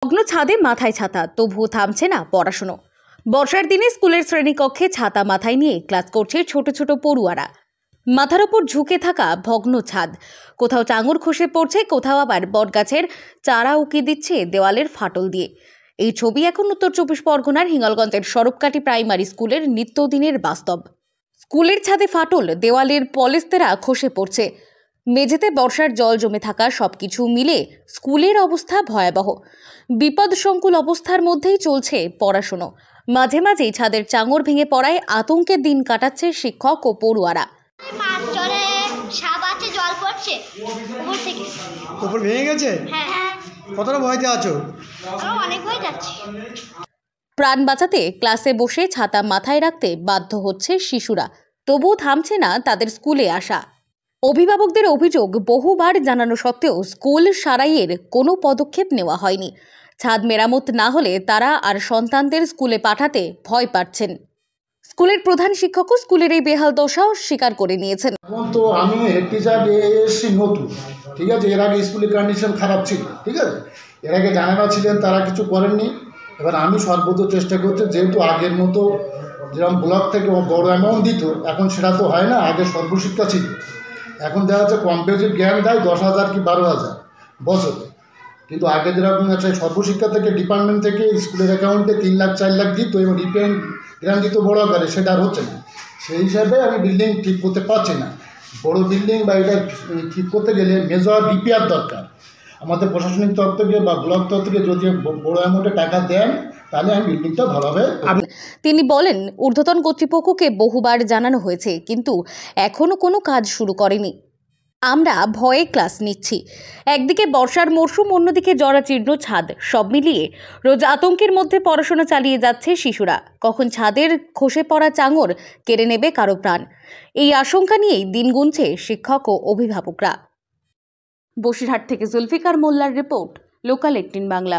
ভগ্ন ছাদে মাথায় ছাতা, তবুও থামছে না পড়াশুনো। বর্ষার দিনে স্কুলের শ্রেণীকক্ষে ছাতা মাথায় নিয়ে ক্লাস করছে ছোট ছোট পড়ুয়ারা। মাথার ওপর ঝুঁকে থাকা ভগ্ন ছাদ, কোথাও চাঙর খসে পড়ছে, কোথাও আবার বটগাছের চারা উকি দিচ্ছে দেওয়ালের ফাটল দিয়ে। এই ছবি এখন উত্তর 24 পরগনার হিঙ্গলগঞ্জের সরবকাটি প্রাইমারি স্কুলের নিত্যদিনের বাস্তব। স্কুলের ছাদে ফাটল, দেওয়ালের পলেস্তেরা খসে পড়ছে, মেঝেতে বর্ষার জল জমে থাকা সবকিছু মিলে স্কুলের অবস্থা ভয়াবহ। বিপদসংকুল অবস্থার মধ্যেই চলছে পড়াশুনো। মাঝে মাঝেই ছাদের চাঙর ভেঙে পড়ায় আতঙ্কে দিন কাটাচ্ছে শিক্ষক ও পড়ুয়ারা। জল পড়ছে উপর থেকে, উপর ভেঙে গেছে। হ্যাঁ, কতটা ভয়তে আছো? অনেক ভয় যাচ্ছে। প্রাণ বাঁচাতে ক্লাসে বসে ছাতা মাথায় রাখতে বাধ্য হচ্ছে শিশুরা, তবুও থামছে না তাদের স্কুলে আসা। অভিভাবকদের অভিযোগ, বহুবার জানানো সত্ত্বেও স্কুল সারাইয়ের কোনো পদক্ষেপ নেওয়া হয়নি। ছাদ মেরামত না হলে তারা আর সন্তানদের স্কুলে পাঠাতে ভয় পাচ্ছেন। স্কুলের প্রধান শিক্ষকও স্কুলের এই বেহাল দশাও স্বীকার করে নিয়েছেন। এখন তো আমি হেড টিচার এসেছি নতুন, ঠিক আছে। এর আগে স্কুলের কন্ডিশন খারাপ ছিল, ঠিক আছে। এর আগে জানানো ছিলেন, তারা কিছু করেননি। এবার আমি সর্বোচ্চ চেষ্টা করছি, যেহেতু আগের মতো যেরকম ব্লক থেকে বড় অ্যামাউন্ট দিত, এখন সেটা তো হয় না। আগে সর্বশিক্ষা ছিল, এখন দেখা যাচ্ছে কম্পিউটার জ্ঞান দেয় 10,000 কি 12,000 বছরে। কিন্তু আগে যেরকম আছে সর্বশিক্ষা থেকে ডিপার্টমেন্ট থেকে স্কুলের অ্যাকাউন্টে 3 লাখ 4 লাখ দিত এবং রিপেয়ার গ্রান্ট দিত বড় আকারে, সেটা আর হচ্ছে না। সেই হিসাবে আমি বিল্ডিং ঠিক করতে পারছি না। বড় বিল্ডিং বা এটা ঠিক করতে গেলে মেজর রিপেয়ার দরকার। আমাদের প্রশাসনিক তরফ থেকে বা ব্লক তরফ থেকে যদি বড় অ্যামাউন্টে টাকা দেন, তাহলে আমি বিল্ডিংটা ভালোভাবে। তিনি বলেন, ঊর্ধ্বতন কর্তৃপক্ষকে বহুবার জানানো হয়েছে, কিন্তু এখনো কোনো কাজ শুরু করেনি। আমরা ভয়ে ক্লাস নিচ্ছি। একদিকে বর্ষার মরশুম, অন্যদিকে জরাজীর্ণ ছাদ, সব মিলিয়ে রোজ আতঙ্কের মধ্যে পড়াশোনা চালিয়ে যাচ্ছে শিশুরা। কখন ছাদের খসে পড়া চাঙর কেড়ে নেবে কারো প্রাণ, এই আশঙ্কা নিয়েই দিন গুনছে শিক্ষক ও অভিভাবকরা। বসিরহাট থেকে জুলফিকার মোল্লার রিপোর্ট, লোকাল 18 বাংলা।